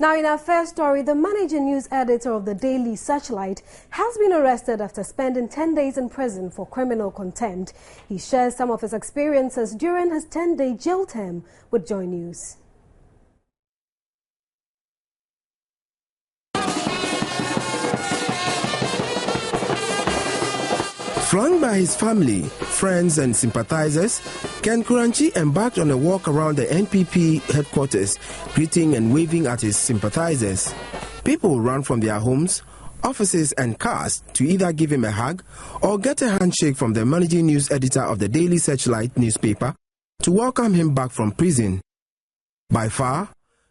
Now, in our first story, the managing news editor of the Daily Searchlight has been arrested after spending 10 days in prison for criminal contempt. He shares some of his experiences during his 10-day jail term with Joy News. Flanked by his family, friends and sympathizers, Ken Kuranchi embarked on a walk around the NPP headquarters, greeting and waving at his sympathizers. People ran from their homes, offices and cars to either give him a hug or get a handshake from the managing news editor of the Daily Searchlight newspaper to welcome him back from prison. By far,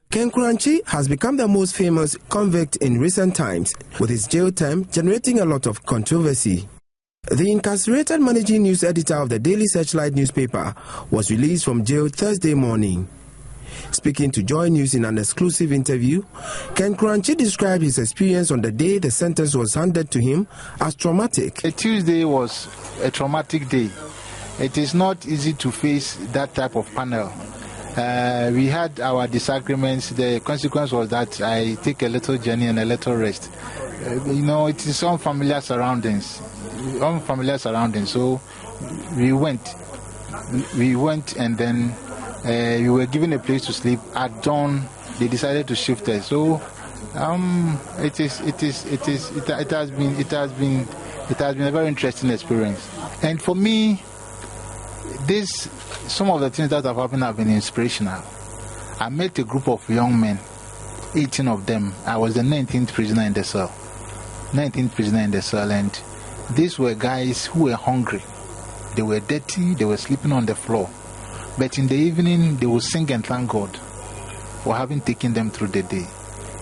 Ken Kuranchi has become the most famous convict in recent times, with his jail term generating a lot of controversy. The incarcerated managing news editor of the Daily Searchlight newspaper was released from jail Thursday morning. Speaking to Joy News in an exclusive interview, Ken Kuranchi described his experience on the day the sentence was handed to him as traumatic. Tuesday was a traumatic day. It is not easy to face that type of panel. We had our disagreements. The consequence was that I take a little journey and a little rest. It is unfamiliar surroundings. So we went and then we were given a place to sleep. At dawn, they decided to shift us. So it has been a very interesting experience. And for me, some of the things that have happened have been inspirational. I met a group of young men, 18 of them. I was the 19th prisoner in the cell. And these were guys who were hungry. They were dirty, they were sleeping on the floor. But in the evening, they would sing and thank God for having taken them through the day.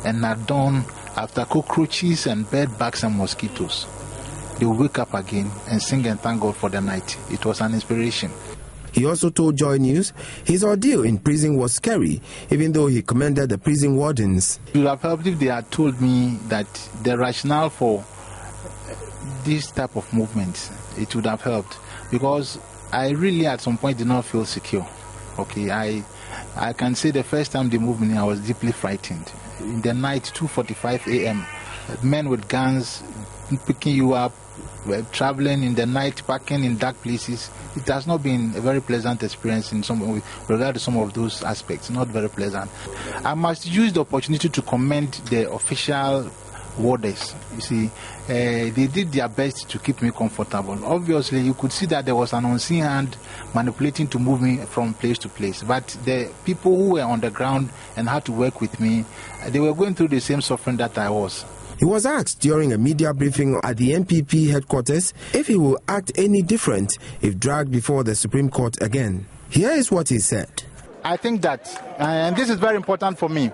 And at dawn, after cockroaches and bed bugs and mosquitoes, they would wake up again and sing and thank God for the night. It was an inspiration. He also told Joy News his ordeal in prison was scary, even though he commended the prison wardens. It would have helped if they had told me that the rationale for this type of movement, it would have helped, because I really at some point did not feel secure. Okay, I can say the first time they moved me, I was deeply frightened. In the night, 2:45 a.m., men with guns picking you up, traveling in the night, parking in dark places. It has not been a very pleasant experience with regard to some of those aspects. Not very pleasant. I must use the opportunity to commend the official warders. You see, they did their best to keep me comfortable. Obviously, you could see that there was an unseen hand manipulating to move me from place to place. But the people who were on the ground and had to work with me, they were going through the same suffering that I was. He was asked during a media briefing at the NPP headquarters if he will act any different if dragged before the Supreme Court again. Here is what he said. I think that, and this is very important for me,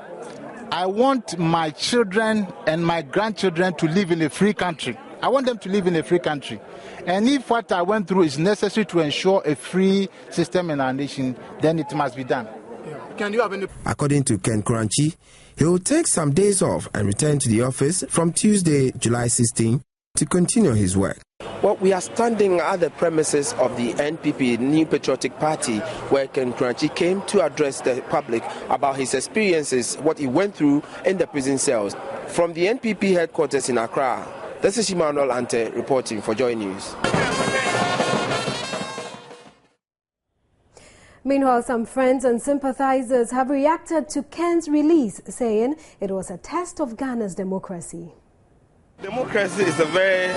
I want my children and my grandchildren to live in a free country. I want them to live in a free country. And if what I went through is necessary to ensure a free system in our nation, then it must be done. According to Ken Kuranchi, he will take some days off and return to the office from Tuesday, July 16, to continue his work. Well, we are standing at the premises of the NPP, New Patriotic Party, where Ken Kuranchi came to address the public about his experiences, what he went through in the prison cells. From the NPP headquarters in Accra, this is Emmanuel Ante reporting for Joy News. Meanwhile, some friends and sympathizers have reacted to Ken's release, saying it was a test of Ghana's democracy. Democracy is a very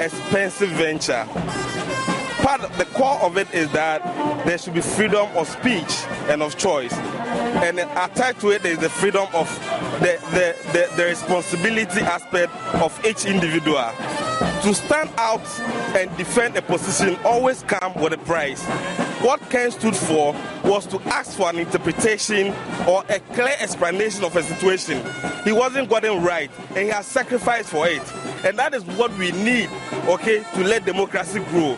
expensive venture. The core of it is that there should be freedom of speech and of choice. And attached to it is the freedom of the responsibility aspect of each individual. To stand out and defend a position always comes with a price. What Ken stood for was to ask for an interpretation or a clear explanation of a situation. He wasn't gotten right, and he has sacrificed for it. And that is what we need, okay, to let democracy grow.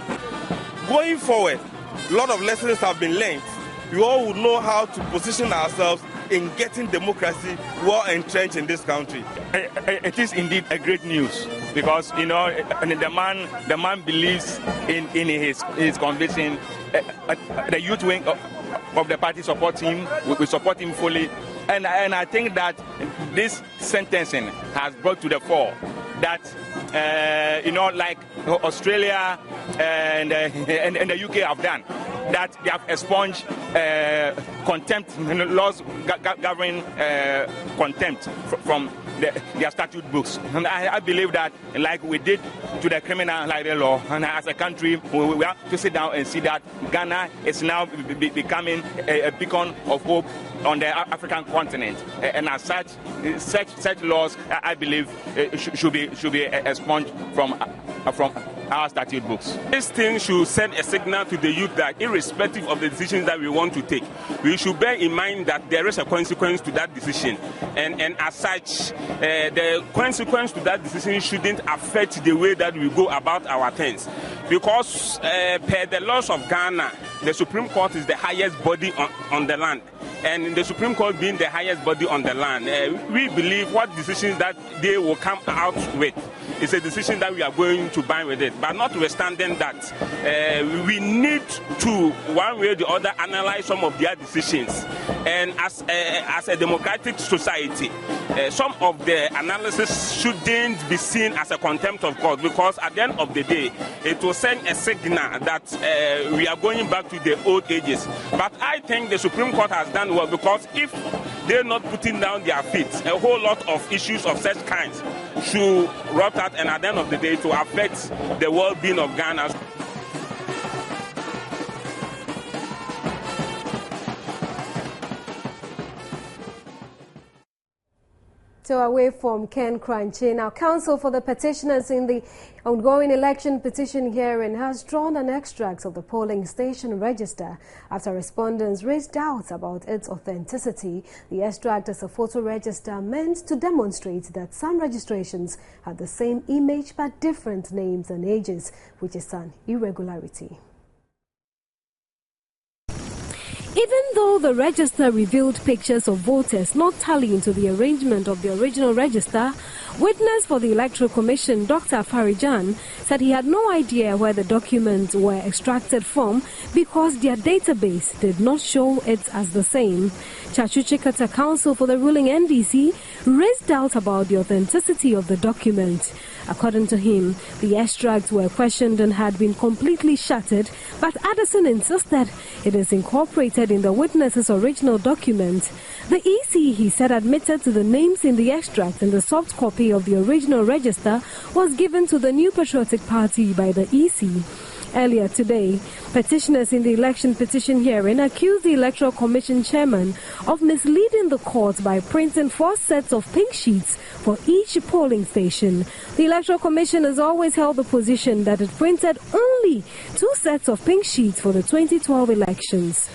Going forward, a lot of lessons have been learned. We all would know how to position ourselves in getting democracy well entrenched in this country. It is indeed a great news, because the man believes in his conviction. The youth wing of the party supports him. We support him fully, and I think that this sentencing has brought to the fore that, like Australia and the UK have done, that they have expunged contempt laws governing contempt from their statute books. And I believe that, like we did to the criminal libel law, and as a country, we have to sit down and see that Ghana is now becoming a beacon of hope on the African continent, and as such laws, I believe, should be expunged from our statute books. This thing should send a signal to the youth that, irrespective of the decisions that we want to take, we should bear in mind that there is a consequence to that decision, and as such, the consequence to that decision shouldn't affect the way that we go about our things, because per the laws of Ghana, the Supreme Court is the highest body on the land. And the Supreme Court being the highest body on the land, we believe what decisions that they will come out with is a decision that we are going to bind with it. But notwithstanding that, we need to, one way or the other, analyze some of their decisions. And as a democratic society, some of the analysis shouldn't be seen as a contempt of court, because at the end of the day, it will send a signal that we are going back to the old ages. But I think the Supreme Court has done well, because if they're not putting down their feet, a whole lot of issues of such kinds should rot out, and at the end of the day, to affect the well-being of Ghana. So away from Ken Korankye, now counsel for the petitioners in the ongoing election petition hearing has drawn an extract of the polling station register after respondents raised doubts about its authenticity. The extract is a photo register meant to demonstrate that some registrations have the same image but different names and ages, which is an irregularity. Even though the register revealed pictures of voters not tallying to the arrangement of the original register, witness for the Electoral Commission, Dr. Farijan, said he had no idea where the documents were extracted from because their database did not show it as the same. Chachu Chikata, counsel for the ruling NDC, raised doubt about the authenticity of the document. According to him, the extracts were questioned and had been completely shattered, but Addison insisted it is incorporated in the witness's original document. The EC, he said, admitted to the names in the extract, and the soft copy of the original register was given to the New Patriotic Party by the EC. Earlier today, petitioners in the election petition hearing accused the Electoral Commission chairman of misleading the court by printing 4 sets of pink sheets for each polling station. The Electoral Commission has always held the position that it printed only 2 sets of pink sheets for the 2012 elections.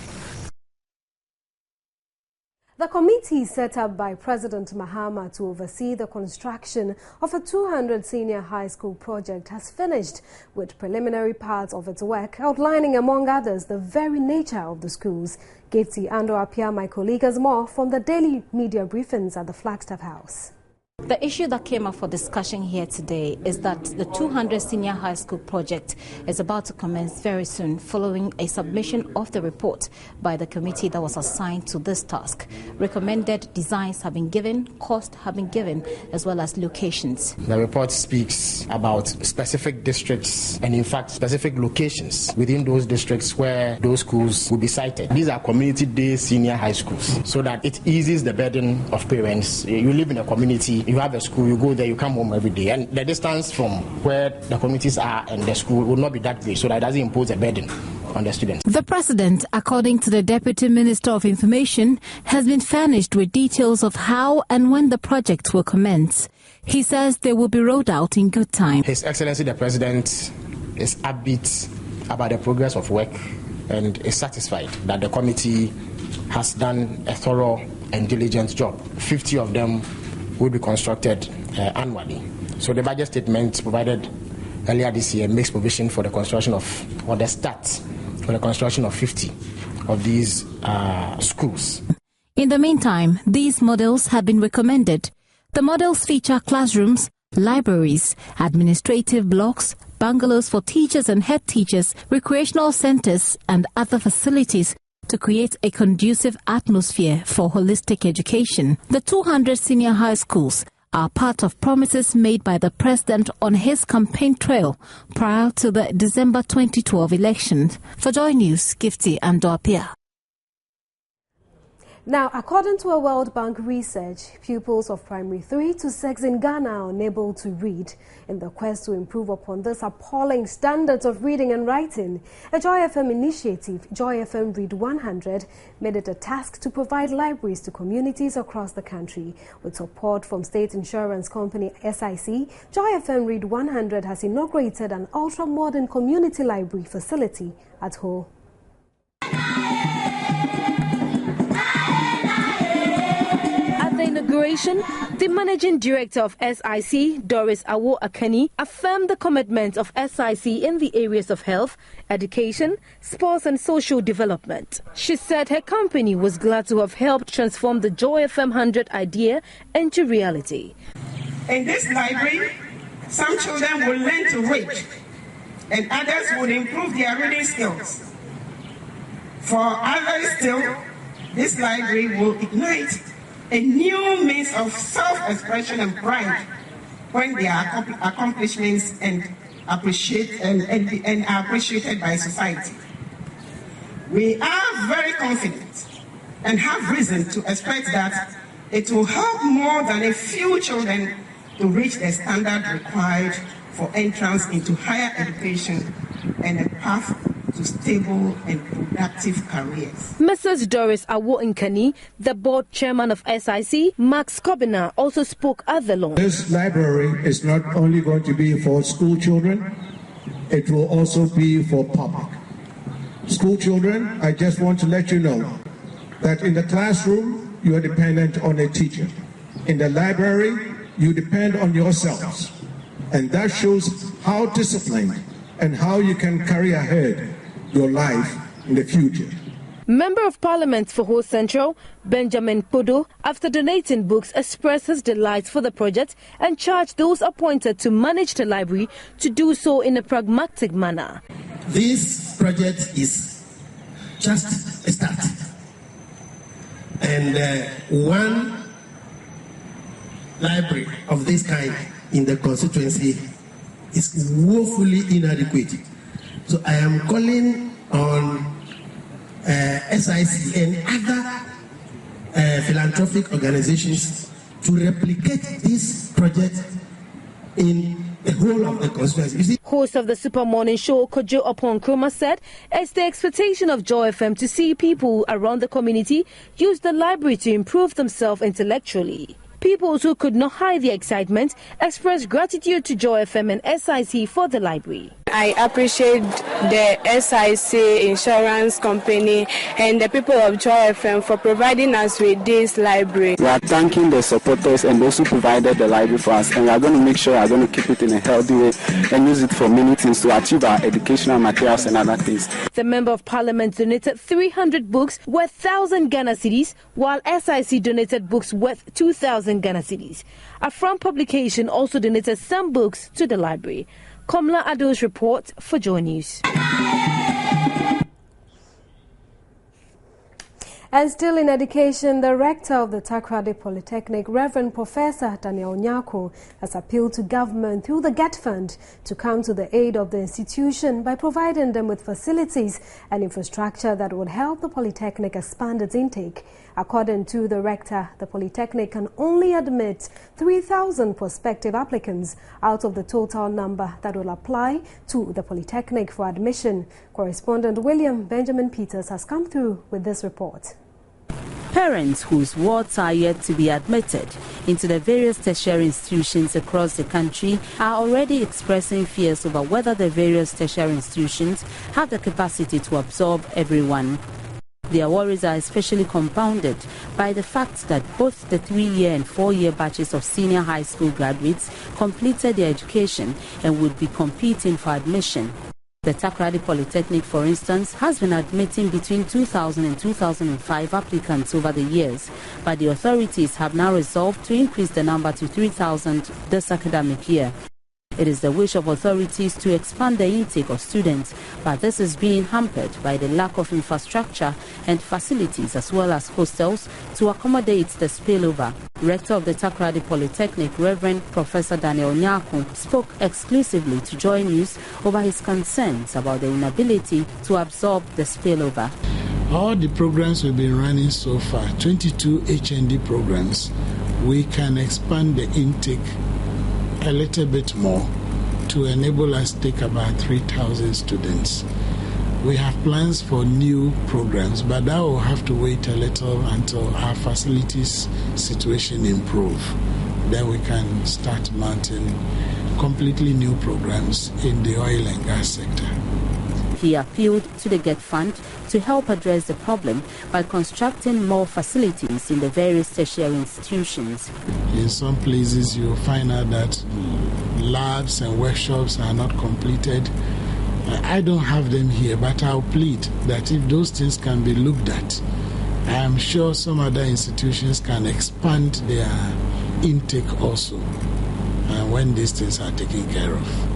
The committee set up by President Mahama to oversee the construction of a 200 senior high school project has finished with preliminary parts of its work, outlining, among others, the very nature of the schools. Gifty Ando Apia, my colleague, has more from the daily media briefings at the Flagstaff House. The issue that came up for discussion here today is that the 200 senior high school project is about to commence very soon, following a submission of the report by the committee that was assigned to this task. Recommended designs have been given, costs have been given, as well as locations. The report speaks about specific districts and, in fact, specific locations within those districts where those schools will be sited. These are community-day senior high schools, so that it eases the burden of parents. You live in a community, you have a school, you go there, you come home every day, and the distance from where the communities are and the school will not be that great, so that it doesn't impose a burden on the students. The president, according to the Deputy Minister of Information, has been furnished with details of how and when the project will commence. He says they will be rolled out in good time. His Excellency the President is upbeat about the progress of work and is satisfied that the committee has done a thorough and diligent job. 50 of them will be constructed annually. So the budget statement provided earlier this year makes provision for the construction of, or the start for the construction of 50 of these schools. In the meantime, these models have been recommended. The models feature classrooms, libraries, administrative blocks, bungalows for teachers and head teachers, recreational centers, and other facilities To create a conducive atmosphere for holistic education, the 200 senior high schools are part of promises made by the president on his campaign trail prior to the December 2012 elections. For Joy News, Gifty Andopia. Now, according to a World Bank research, pupils of primary 3 to 6 in Ghana are unable to read. In the quest to improve upon this appalling standards of reading and writing, a Joy FM initiative, Joy FM Read 100, made it a task to provide libraries to communities across the country. With support from state insurance company SIC, Joy FM Read 100 has inaugurated an ultra-modern community library facility at Ho. Inauguration, the managing director of SIC, Doris Awo-Akani, affirmed the commitment of SIC in the areas of health, education, sports and social development. She said her company was glad to have helped transform the Joy FM 100 idea into reality. In this library, some children will learn to read and others will improve their reading skills. For others still, this library will ignite a new means of self-expression and pride when their accomplishments and are appreciated by society. We are very confident and have reason to expect that it will help more than a few children to reach the standard required for entrance into higher education and a path to stable and productive careers. Mrs. Doris Awo-Akani, the board chairman of SIC, Max Kobina, also spoke at the launch. This library is not only going to be for school children, it will also be for public. School children, I just want to let you know that in the classroom, you are dependent on a teacher. In the library, you depend on yourselves. And that shows how disciplined and how you can carry ahead your life in the future. Member of Parliament for Ho Central, Benjamin Podo, after donating books, expressed his delight for the project and charged those appointed to manage the library to do so in a pragmatic manner. This project is just a start. And one library of this kind in the constituency is woefully inadequate. So I am calling on SIC and other philanthropic organizations to replicate this project in the whole of the constituency. Host of the Super Morning Show, Kojo Opon-Kroma, said it's the expectation of Joy FM to see people around the community use the library to improve themselves intellectually. People who could not hide their excitement expressed gratitude to Joy FM and SIC for the library. I appreciate the SIC insurance company and the people of Joy FM for providing us with this library. We are thanking the supporters and those who provided the library for us, and we are going to make sure we are going to keep it in a healthy way and use it for many things to achieve our educational materials and other things. The Member of Parliament donated 300 books worth 1,000 Ghana cedis, while SIC donated books worth 2,000 Ghana cedis. Afram Publication also donated some books to the library. Komla Ado's report for Joy News. And still in education, the rector of the Takoradi Polytechnic, Reverend Professor Daniel Nyako, has appealed to government through the GET Fund to come to the aid of the institution by providing them with facilities and infrastructure that would help the Polytechnic expand its intake. According to the rector, the Polytechnic can only admit 3,000 prospective applicants out of the total number that will apply to the Polytechnic for admission. Correspondent William Benjamin Peters has come through with this report. Parents whose wards are yet to be admitted into the various tertiary institutions across the country are already expressing fears over whether the various tertiary institutions have the capacity to absorb everyone. Their worries are especially compounded by the fact that both the 3-year and 4-year batches of senior high school graduates completed their education and would be competing for admission. The Takoradi Polytechnic, for instance, has been admitting between 2,000 and 2,005 applicants over the years, but the authorities have now resolved to increase the number to 3,000 this academic year. It is the wish of authorities to expand the intake of students, but this is being hampered by the lack of infrastructure and facilities as well as hostels to accommodate the spillover. Rector of the Takoradi Polytechnic, Reverend Professor Daniel Nyako, spoke exclusively to Joy News over his concerns about the inability to absorb the spillover. All the programs we've been running so far, 22 HND programs, we can expand the intake a little bit more to enable us to take about 3,000 students. We have plans for new programs, but that will have to wait a little until our facilities situation improve. Then we can start mounting completely new programs in the oil and gas sector. He appealed to the GET Fund to help address the problem by constructing more facilities in the various tertiary institutions. In some places you will find out that labs and workshops are not completed. I don't have them here, but I'll plead that if those things can be looked at, I am sure some other institutions can expand their intake also, when these things are taken care of.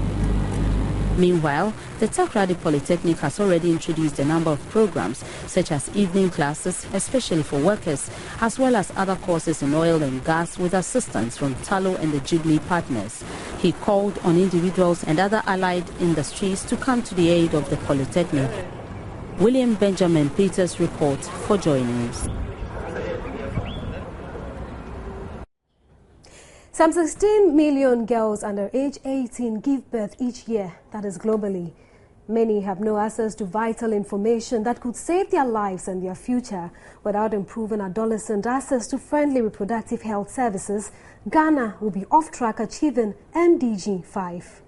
Meanwhile, the Takoradi Polytechnic has already introduced a number of programs, such as evening classes, especially for workers, as well as other courses in oil and gas with assistance from Talo and the Jubilee partners. He called on individuals and other allied industries to come to the aid of the Polytechnic. William Benjamin Peters reports for Joy News. Some 16 million girls under age 18 give birth each year, that is globally. Many have no access to vital information that could save their lives and their future. Without improving adolescent access to friendly reproductive health services, Ghana will be off track achieving MDG 5.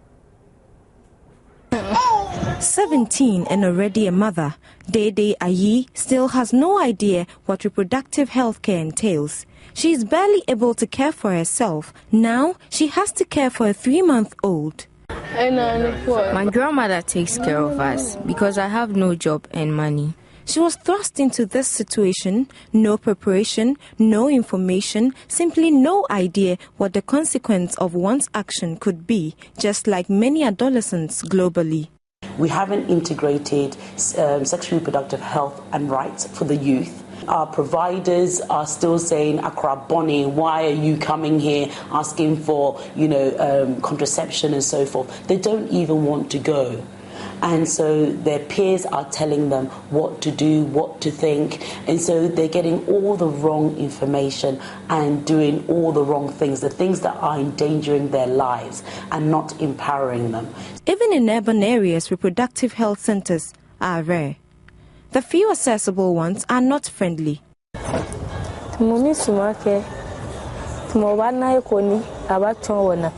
17 and already a mother, Dede Ayi still has no idea what reproductive health care entails. She is barely able to care for herself. Now she has to care for a 3-month-old. My grandmother takes care of us because I have no job and money. She was thrust into this situation, no preparation, no information, simply no idea what the consequence of one's action could be, just like many adolescents globally. We haven't integrated sexual reproductive health and rights for the youth. Our providers are still saying, Accra Bonnie, why are you coming here asking for, contraception and so forth? They don't even want to go. And so their peers are telling them what to do, what to think. And so they're getting all the wrong information and doing all the wrong things, the things that are endangering their lives and not empowering them. Even in urban areas, reproductive health centers are rare. The few accessible ones are not friendly.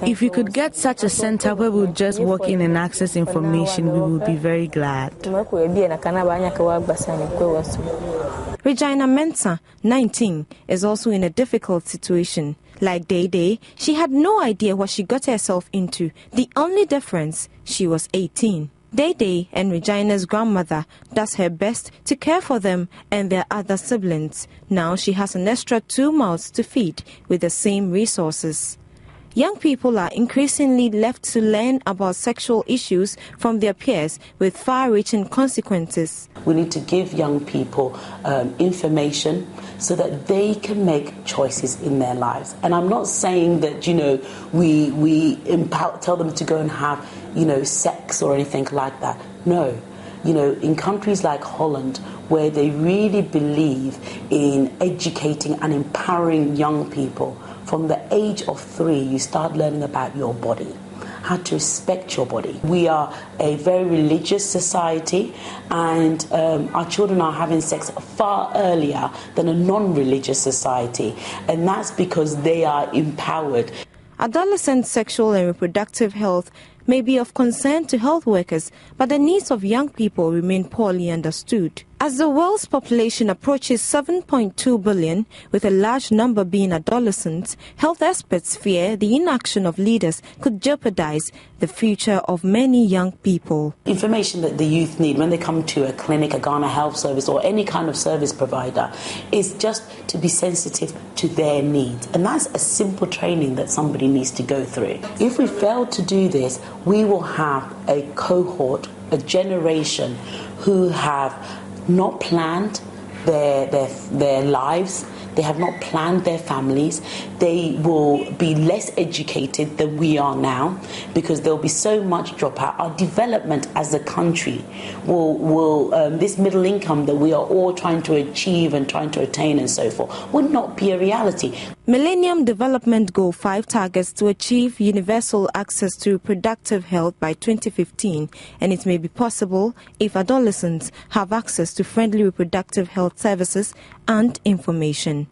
If we could get such a center where we would just walk in and access information, we would be very glad. Regina Mensah, 19, is also in a difficult situation. Like Dede, she had no idea what she got herself into. The only difference, she was 18. Dede and Regina's grandmother does her best to care for them and their other siblings. Now she has an extra 2 mouths to feed with the same resources. Young people are increasingly left to learn about sexual issues from their peers with far-reaching consequences. We need to give young people information so that they can make choices in their lives. And I'm not saying that, we tell them to go and have, sex or anything like that. No. In countries like Holland, where they really believe in educating and empowering young people, from the age of 3, you start learning about your body, how to respect your body. We are a very religious society, and our children are having sex far earlier than a non-religious society, and that's because they are empowered. Adolescent sexual and reproductive health may be of concern to health workers, but the needs of young people remain poorly understood. As the world's population approaches 7.2 billion, with a large number being adolescents, health experts fear the inaction of leaders could jeopardize the future of many young people. Information that the youth need when they come to a clinic, a Ghana Health Service or any kind of service provider is just to be sensitive to their needs. And that's a simple training that somebody needs to go through. If we fail to do this, we will have a cohort, a generation who have not planned their lives. They have not planned their families. They will be less educated than we are now because there will be so much dropout. Our development as a country will this middle income that we are all trying to achieve and trying to attain and so forth would not be a reality. Millennium Development Goal 5 targets to achieve universal access to reproductive health by 2015, and it may be possible if adolescents have access to friendly reproductive health services and information.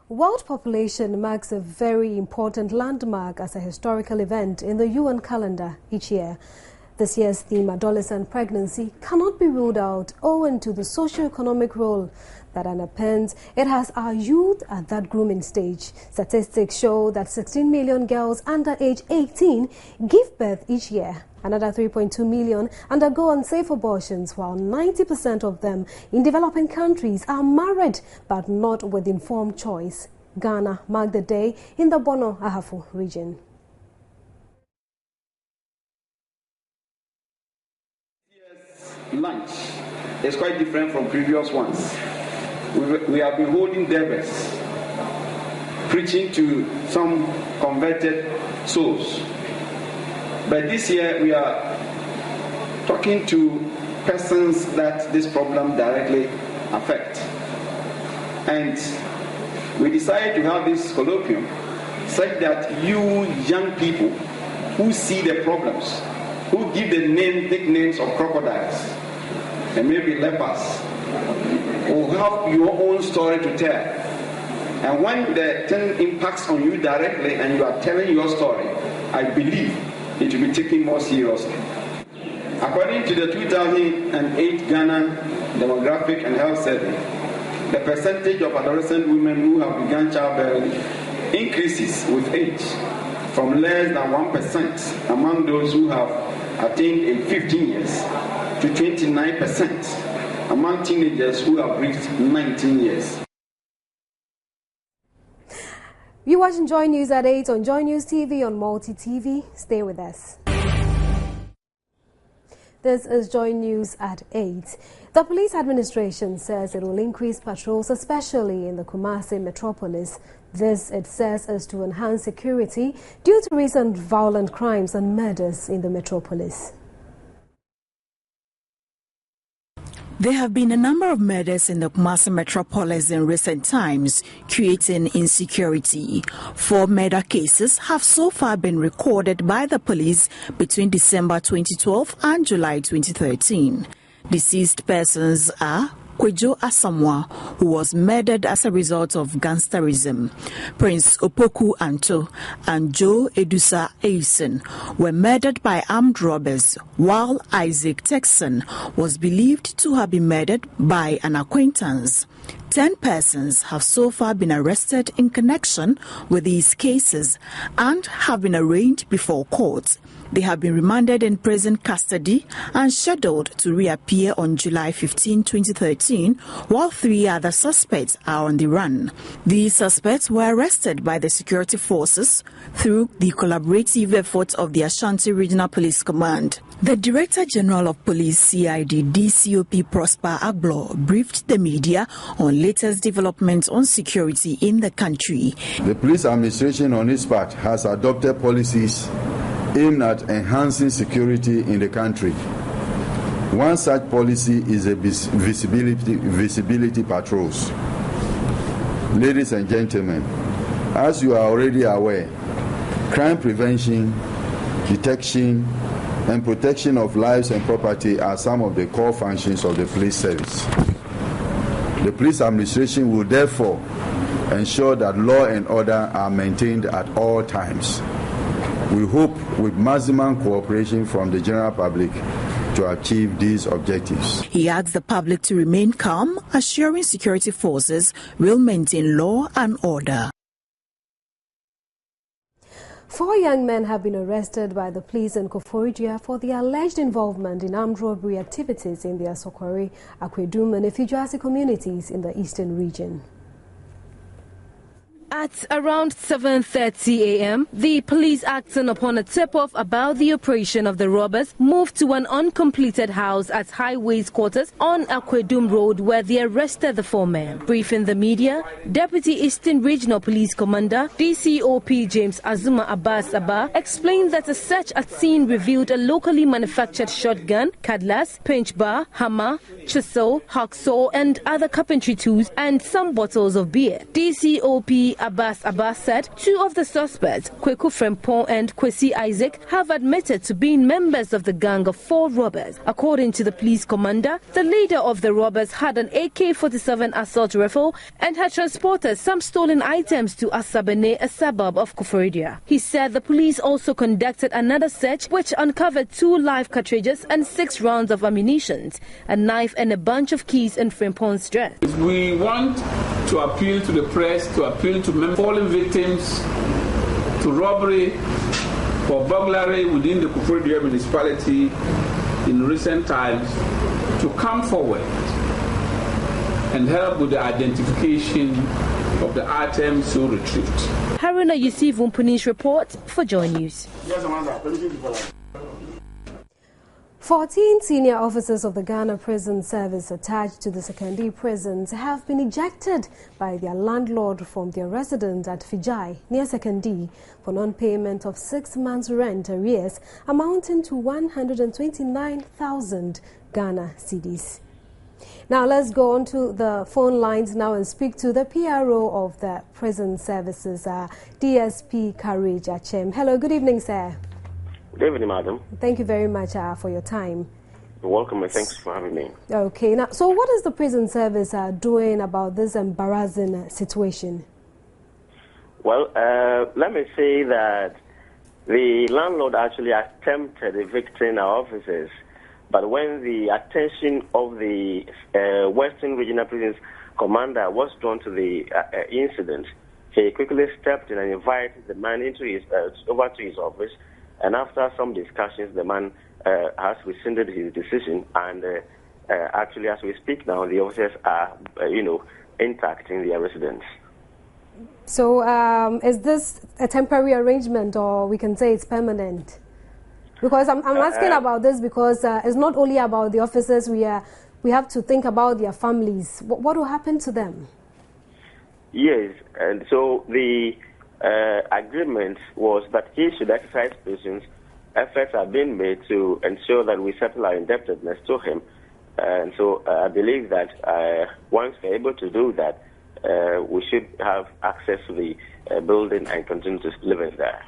World Population marks a very important landmark as a historical event in the UN calendar each year. This year's theme, adolescent pregnancy, cannot be ruled out owing to the socio-economic role that underpins it has our youth at that grooming stage. Statistics show that 16 million girls under age 18 give birth each year. Another 3.2 million undergo unsafe abortions, while 90% of them in developing countries are married but not with informed choice. Ghana marked the day in the Bono Ahafo region. Lunch is quite different from previous ones. We have been holding debate, preaching to some converted souls. But this year we are talking to persons that this problem directly affects. And we decided to have this colloquium such that you young people who see the problems, who give the nicknames of crocodiles and maybe lepers, will have your own story to tell. And when the thing impacts on you directly and you are telling your story, I believe it will be taken more seriously. According to the 2008 Ghana Demographic and Health Survey, the percentage of adolescent women who have begun childbearing increases with age from less than 1% among those who have attained age 15 years to 29% among teenagers who have reached 19 years. You watching Joy News at 8 on Joy News TV on Multi TV. Stay with us. This is Joy News at 8. The police administration says it will increase patrols, especially in the Kumasi metropolis. This, it says, is to enhance security due to recent violent crimes and murders in the metropolis. There have been a number of murders in the Kumasi metropolis in recent times, creating insecurity. 4 murder cases have so far been recorded by the police between December 2012 and July 2013. Deceased persons are Kwejo Asamoah, who was murdered as a result of gangsterism. Prince Opoku Anto and Joe Edusa Eisen were murdered by armed robbers, while Isaac Texan was believed to have been murdered by an acquaintance. 10 persons have so far been arrested in connection with these cases and have been arraigned before court. They have been remanded in prison custody and scheduled to reappear on July 15, 2013, while 3 other suspects are on the run. These suspects were arrested by the security forces through the collaborative efforts of the Ashanti Regional Police Command. The Director General of Police CID DCOP Prosper Aglo briefed the media on latest developments on security in the country. The police administration on its part has adopted policies aimed at enhancing security in the country. One such policy is a visibility patrols. Ladies and gentlemen, as you are already aware, crime prevention, detection, and protection of lives and property are some of the core functions of the police service. The police administration will therefore ensure that law and order are maintained at all times. We hope with maximum cooperation from the general public to achieve these objectives. He adds the public to remain calm, assuring security forces will maintain law and order. 4 young men have been arrested by the police in Koforidua for their alleged involvement in armed robbery activities in the Asokore, Akwedum and Ifijuase communities in the eastern region. At around 7:30 a.m., the police, acting upon a tip-off about the operation of the robbers, moved to an uncompleted house at Highways Quarters on Akwedum Road, where they arrested the 4 men. Briefing the media, Deputy Eastern Regional Police Commander DCOP James Azuma Abbas Abba explained that a search at scene revealed a locally manufactured shotgun, cutlass, pinch bar, hammer, chisel, hacksaw and other carpentry tools and some bottles of beer. DCOP Abbas said 2 of the suspects, Kweku Frempong and Kwesi Isaac, have admitted to being members of the gang of 4 robbers. According to the police commander, the leader of the robbers had an AK-47 assault rifle and had transported some stolen items to Asabene, a suburb of Koforidua. He said the police also conducted another search which uncovered 2 live cartridges and 6 rounds of ammunition, a knife and a bunch of keys in Frempong's dress. We want to appeal to the press, to appeal to fallen victims, to robbery or burglary within the Koforidua municipality in recent times, to come forward and help with the identification of the items so retrieved. Haruna Yusuf Umpuni's report for Joy News. 14 senior officers of the Ghana Prison Service attached to the Sekondi prisons have been ejected by their landlord from their residence at Fijai, near Sekondi, for non-payment of 6 months' rent arrears amounting to 129,000 Ghana cedis. Now let's go on to the phone lines now and speak to the PRO of the Prison Services, DSP Courage Achem. Hello, good evening, sir. Good evening, madam. Thank you very much for your time. You're welcome and thanks for having me. Okay, now, so what is the prison service doing about this embarrassing situation? Well, let me say that the landlord actually attempted evicting our officers, but when the attention of the Western Regional Prisons Commander was drawn to the incident, he quickly stepped in and invited the man into his over to his office. And after some discussions, the man has rescinded his decision. And actually, as we speak now, the officers are, intact in their residence. So, is this a temporary arrangement, or we can say it's permanent? Because I'm asking about this because it's not only about the officers. We have to think about their families. What will happen to them? Yes, and so the agreement was that he should exercise patience. Efforts are being made to ensure that we settle our indebtedness to him. And so I believe that once we're able to do that, we should have access to the building and continue to live in there.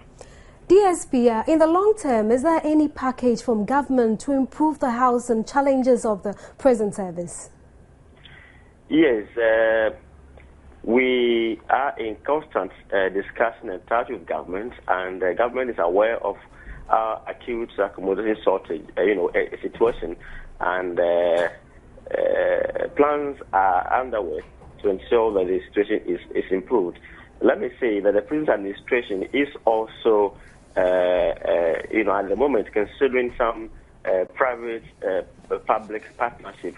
DSP, in the long term, is there any package from government to improve the health and challenges of the prison service? Yes. We are in constant discussion and touch with government, and the government is aware of our acute accommodation shortage, situation, and plans are underway to ensure that the situation is improved. Let me say that the prison administration is also, at the moment considering some private-public partnership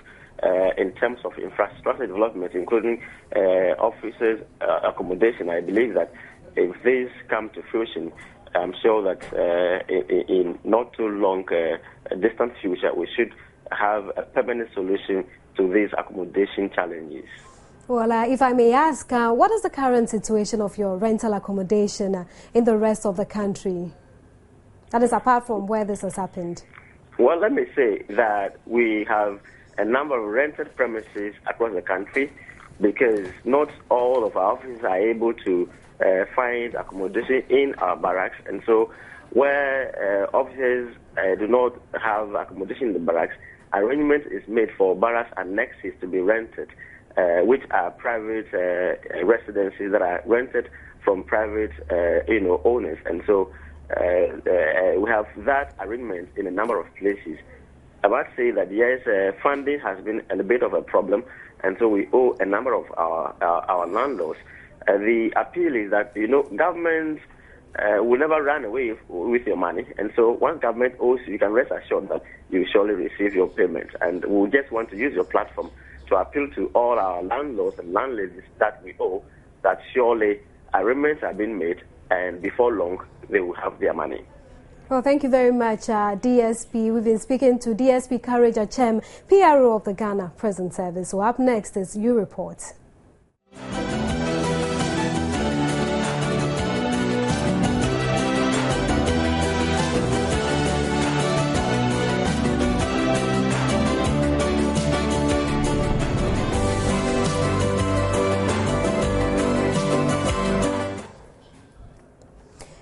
in terms of infrastructure development, including officers' accommodation. I believe that if these come to fruition, I'm sure that in not too long distant future, we should have a permanent solution to these accommodation challenges. Well, if I may ask, what is the current situation of your rental accommodation in the rest of the country? That is apart from where this has happened. Well, let me say that we have a number of rented premises across the country because not all of our officers are able to find accommodation in our barracks. And so where officers do not have accommodation in the barracks, arrangement is made for barracks annexes to be rented, which are private residences that are rented from private owners. And so We have that arrangement in a number of places. I must say that yes, funding has been a bit of a problem, and so we owe a number of our landlords. The appeal is that, government will never run away with your money, and so once government owes you, you can rest assured that you will surely receive your payment. And we just want to use your platform to appeal to all our landlords and landladies that we owe, that surely arrangements have been made, and before long they will have their money. Well, thank you very much, DSP. We've been speaking to DSP Courage Achem, PRO of the Ghana Prison Service. So up next is You Report.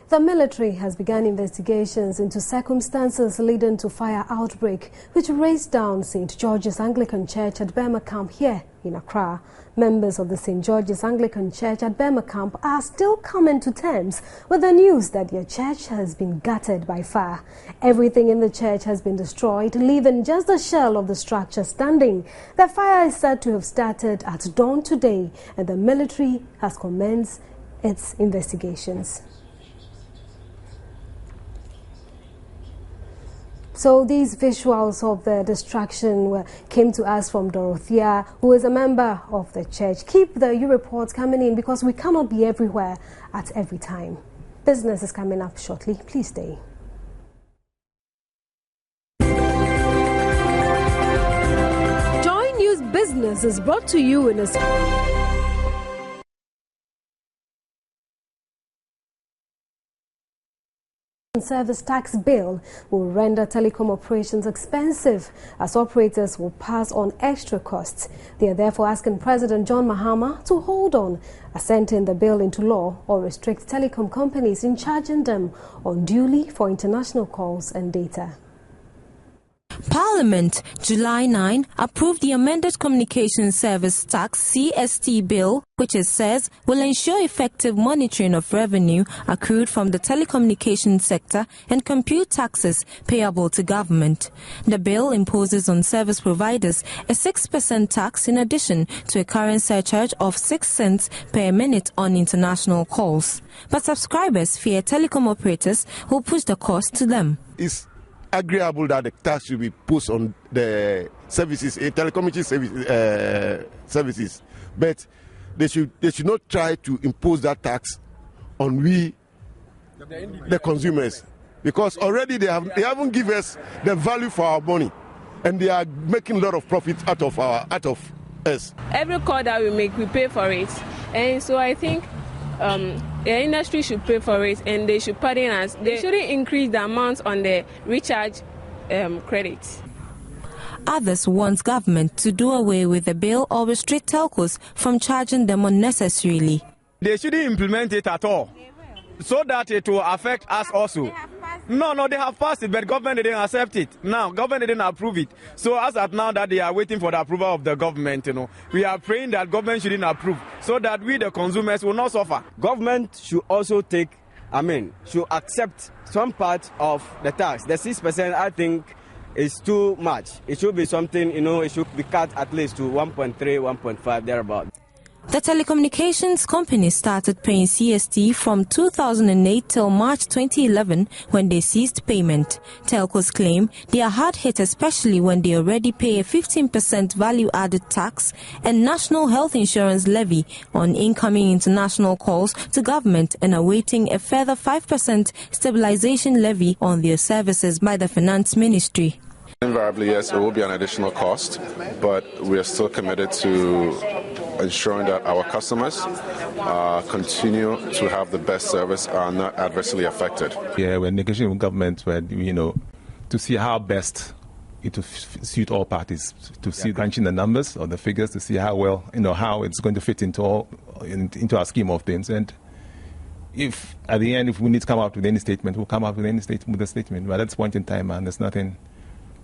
The military has begun investigations into circumstances leading to fire outbreak, which razed down St. George's Anglican Church at Burma Camp here in Accra. Members of the St. George's Anglican Church at Burma Camp are still coming to terms with the news that their church has been gutted by fire. Everything in the church has been destroyed, leaving just the shell of the structure standing. The fire is said to have started at dawn today, and the military has commenced its investigations. So these visuals of the destruction came to us from Dorothea, who is a member of the church. Keep the You reports coming in because we cannot be everywhere at every time. Business is coming up shortly. Please stay. Joy News Business is brought to you in a service tax bill will render telecom operations expensive as operators will pass on extra costs. They are therefore asking President John Mahama to hold on assenting the bill into law or restrict telecom companies in charging them unduly for international calls and data. Parliament, July 9, approved the amended Communications Service Tax CST bill, which it says will ensure effective monitoring of revenue accrued from the telecommunications sector and compute taxes payable to government. The bill imposes on service providers a 6% tax in addition to a current surcharge of 6 cents per minute on international calls. But subscribers fear telecom operators will push the cost to them. It's agreeable that the tax should be put on the services, telecommunications services, but they should not try to impose that tax on we, the consumers, because already they haven't given us the value for our money, and they are making a lot of profit out of us. Every call that we make, we pay for it, and so I think the industry should pay for it, and they should pardon us. They shouldn't increase the amount on the recharge credits. Others want government to do away with the bill or restrict telcos from charging them unnecessarily. They shouldn't implement it at all, so that it will affect us also. No, they have passed it, but government didn't accept it. Now, government didn't approve it. So as at now that they are waiting for the approval of the government, we are praying that government shouldn't approve, so that we, the consumers, will not suffer. Government should also should accept some part of the tax. The 6%, I think, is too much. It should be something, it should be cut at least to 1.3, 1.5, thereabout. The telecommunications company started paying CST from 2008 till March 2011 when they ceased payment. Telcos claim they are hard hit, especially when they already pay a 15% value-added tax and national health insurance levy on incoming international calls to government and awaiting a further 5% stabilization levy on their services by the Finance Ministry. Invariably, yes, it will be an additional cost, but we are still committed to ensuring that our customers continue to have the best service and are not adversely affected. Yeah, we're negotiating with government, to see how best it will suit all parties, to see crunching the numbers or the figures, to see how well, how it's going to fit into our scheme of things. And if at the end, if we need to come out with any statement, we'll come out with a statement. But at this point in time, man, there's nothing.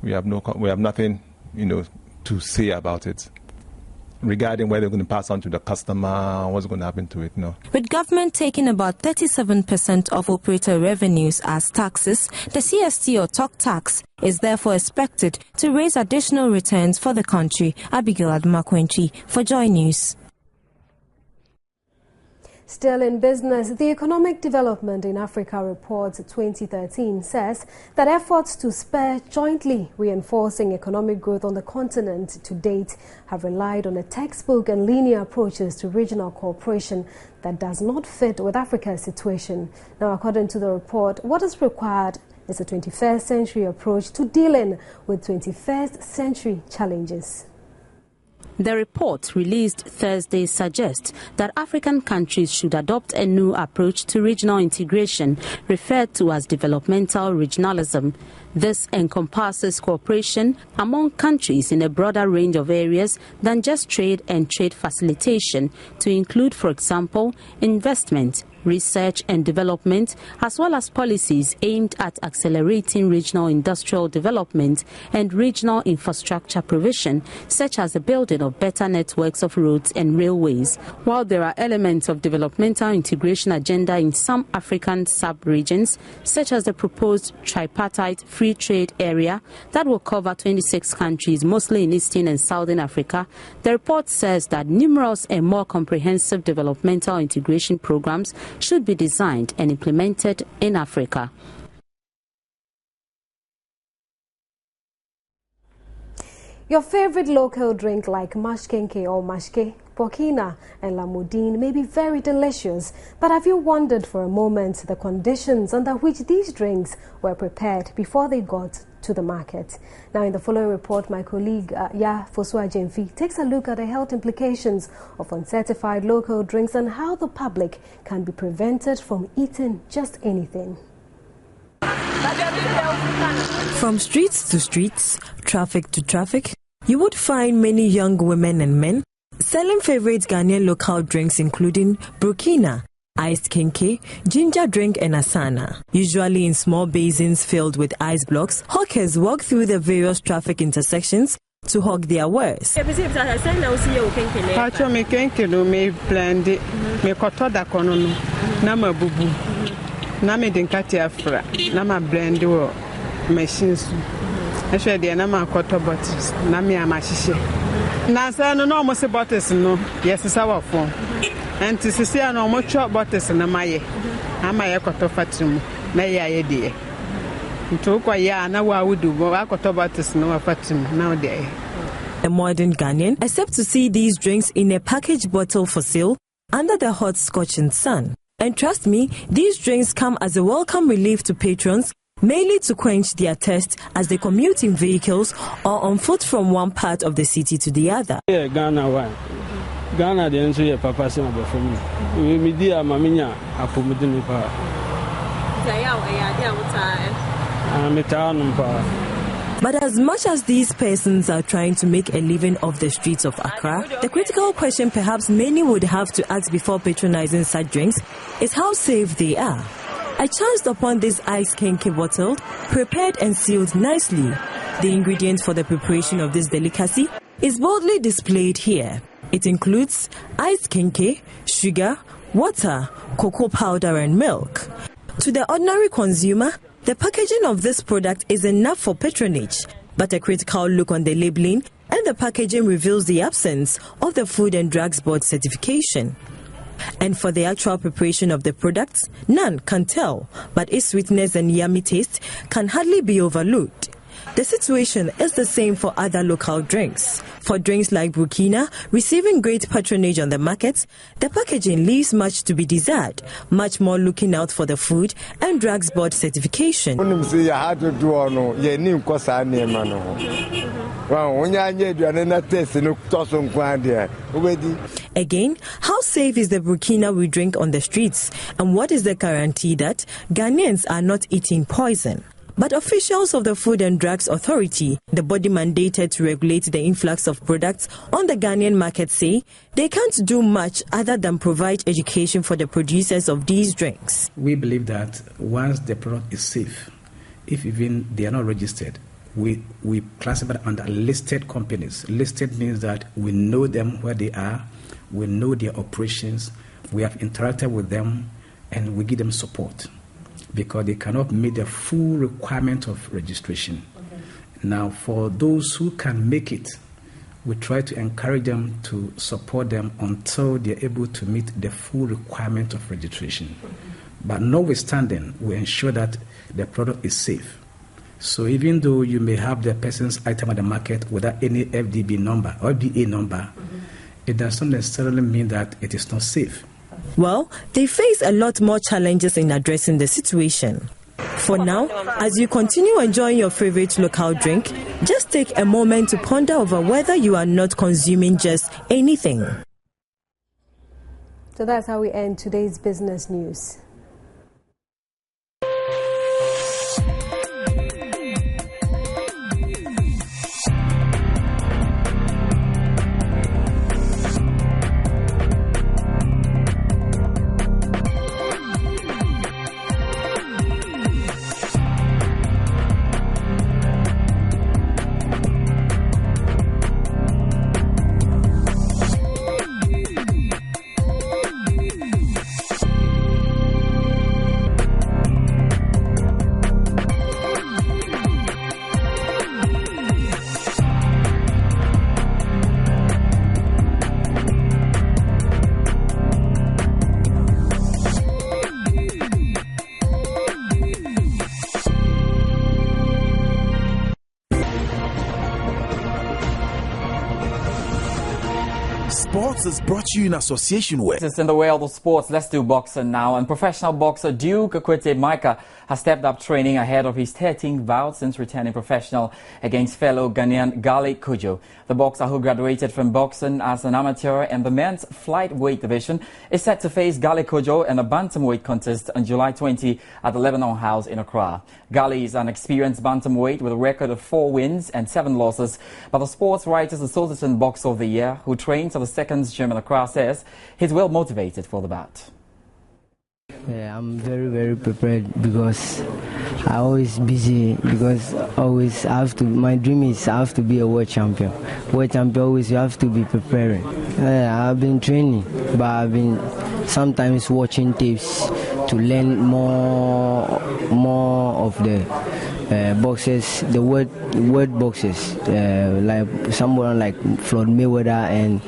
We have nothing, to say about it. regarding whether they're going to pass on to the customer, what's going to happen to it. No. With government taking about 37% of operator revenues as taxes, the CST or talk tax is therefore expected to raise additional returns for the country. Abigail Adumakwenchi for Joy News. Still in business, the Economic Development in Africa Report 2013 says that efforts to spur jointly reinforcing economic growth on the continent to date have relied on a textbook and linear approaches to regional cooperation that does not fit with Africa's situation. Now, according to the report, what is required is a 21st century approach to dealing with 21st century challenges. The report released Thursday suggests that African countries should adopt a new approach to regional integration, referred to as developmental regionalism. This encompasses cooperation among countries in a broader range of areas than just trade and trade facilitation, to include, for example, investment, research and development, as well as policies aimed at accelerating regional industrial development and regional infrastructure provision, such as the building of better networks of roads and railways. While there are elements of developmental integration agenda in some African sub-regions, such as the proposed tripartite free trade area that will cover 26 countries, mostly in Eastern and Southern Africa, the report says that numerous and more comprehensive developmental integration programs should be designed and implemented in Africa. Your favorite local drink like mashkenke or mashke, Burkina and Lamudin may be very delicious, but have you wondered for a moment the conditions under which these drinks were prepared before they got to the market? Now, in the following report, my colleague Ya Fosua Jemfi takes a look at the health implications of uncertified local drinks and how the public can be prevented from eating just anything. From streets to streets, traffic to traffic, you would find many young women and men selling favorite Ghanaian local drinks including Burkina, iced kenke, ginger drink and asana. Usually in small basins filled with ice blocks, hawkers walk through the various traffic intersections to hawk their wares. And to see no more chop bottles in a maye. Am I a cotofatum? May I, dear? To quite now I would do, but I got bottles no fatum nowadays. A modern Ghanaian, except to see these drinks in a packaged bottle for sale under the hot scorching sun. And trust me, these drinks come as a welcome relief to patrons, mainly to quench their thirst as they commute in vehicles or on foot from one part of the city to the other. Yeah, Ghana wine. Ghana the answer papa say about for me. We dia maminya apomudini pa. But as much as these persons are trying to make a living off the streets of Accra, the critical question perhaps many would have to ask before patronizing such drinks is how safe they are. I chanced upon this ice kenke bottle, prepared and sealed nicely. The ingredient for the preparation of this delicacy is boldly displayed here. It includes ice kenke, sugar, water, cocoa powder and milk. To the ordinary consumer, the packaging of this product is enough for patronage, but a critical look on the labeling and the packaging reveals the absence of the Food and Drugs Board certification. And for the actual preparation of the products, none can tell, but its sweetness and yummy taste can hardly be overlooked. The situation is the same for other local drinks. For drinks like Burkina, receiving great patronage on the markets, the packaging leaves much to be desired, much more looking out for the Food and Drugs Board certification. Again, how safe is the Burkina we drink on the streets, and what is the guarantee that Ghanaians are not eating poison? But officials of the Food and Drugs Authority, the body mandated to regulate the influx of products on the Ghanaian market, say they can't do much other than provide education for the producers of these drinks. We believe that once the product is safe, if even they are not registered, we classify them under listed companies. Listed means that we know them where they are, we know their operations, we have interacted with them, and we give them support because they cannot meet the full requirement of registration. Okay. Now, for those who can make it, we try to encourage them to support them until they're able to meet the full requirement of registration. Okay. But notwithstanding, we ensure that the product is safe. So even though you may have the person's item at the market without any FDB number or FDA number, it does not necessarily mean that it is not safe. Well, they face a lot more challenges in addressing the situation. For now, as you continue enjoying your favorite local drink, just take a moment to ponder over whether you are not consuming just anything. So that's how we end today's business news. Sports is brought to you in association with. In the world of sports, let's do boxing now. And professional boxer Duke Equity Micah has stepped up training ahead of his 13th bout since returning professional against fellow Ghanaian Gali Kojo. The boxer, who graduated from boxing as an amateur in the men's flyweight division, is set to face Gali Kojo in a bantamweight contest on July 20 at the Lebanon House in Accra. Gali is an experienced bantamweight with a record of 4 wins and 7 losses, but the Sports Writers Association Boxer of the Year, who trains at the second gym in Accra, says he's well motivated for the bout. Yeah, I'm very prepared because I'm always busy because always I have to. My dream is I have to be a world champion. World champion always you have to be preparing. Yeah, I've been training, but I've been sometimes watching tapes to learn more of the boxers, the word boxers, like someone like Floyd Mayweather, and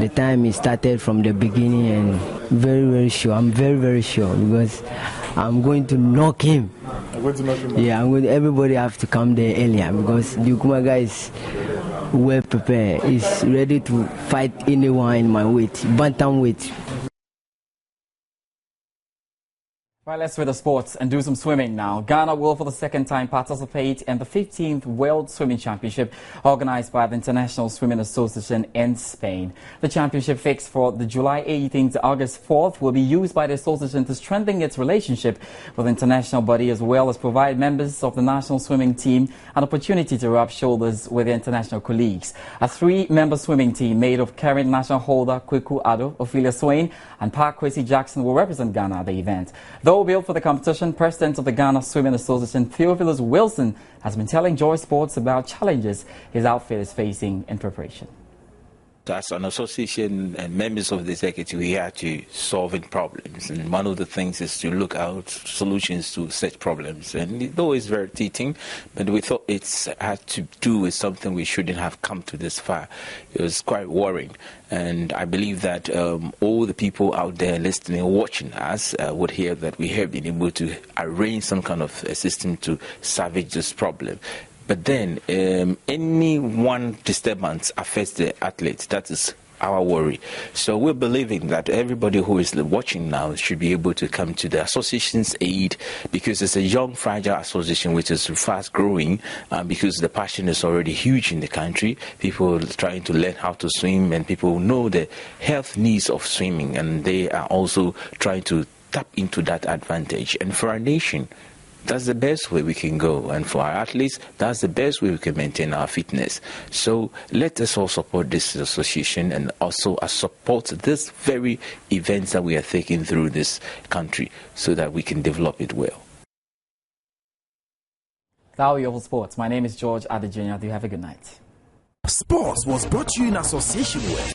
the time it started from the beginning, and very sure. I'm very sure because I'm going to knock him. I'm going to knock him out. Yeah, everybody have to come there earlier because the Ukumaga is well prepared. He's ready to fight anyone in my weight, bantamweight. Right, let's switch the sports and do some swimming now. Ghana will for the second time participate in the 15th World Swimming Championship organized by the International Swimming Association in Spain. The championship fixed for the July 18th to August 4th will be used by the association to strengthen its relationship with the international body, as well as provide members of the national swimming team an opportunity to rub shoulders with their international colleagues. A 3-member swimming team made of current national holder Kweku Addo, Ophelia Swain and Park Kwesi Jackson will represent Ghana at the event. Though billed for the competition, President of the Ghana Swimming Association, Theophilus Wilson, has been telling Joy Sports about challenges his outfit is facing in preparation. As an association and members of the executive, we have to solve problems, and one of the things is to look out solutions to such problems. And though it's very teaching, but we thought it had to do with something we shouldn't have come to this far. It was quite worrying, and I believe that all the people out there listening and watching us would hear that we have been able to arrange some kind of a system to salvage this problem. But then, any one disturbance affects the athletes. That is our worry. So we're believing that everybody who is watching now should be able to come to the association's aid, because it's a young, fragile association which is fast growing, because the passion is already huge in the country. People are trying to learn how to swim, and people know the health needs of swimming, and they are also trying to tap into that advantage. And for our nation, that's the best way we can go, and for our athletes, that's the best way we can maintain our fitness. So let us all support this association and also support this very events that we are taking through this country so that we can develop it well. That will be all for sports. My name is George Adejanya. Do you have a good night? Sports was brought to you in association with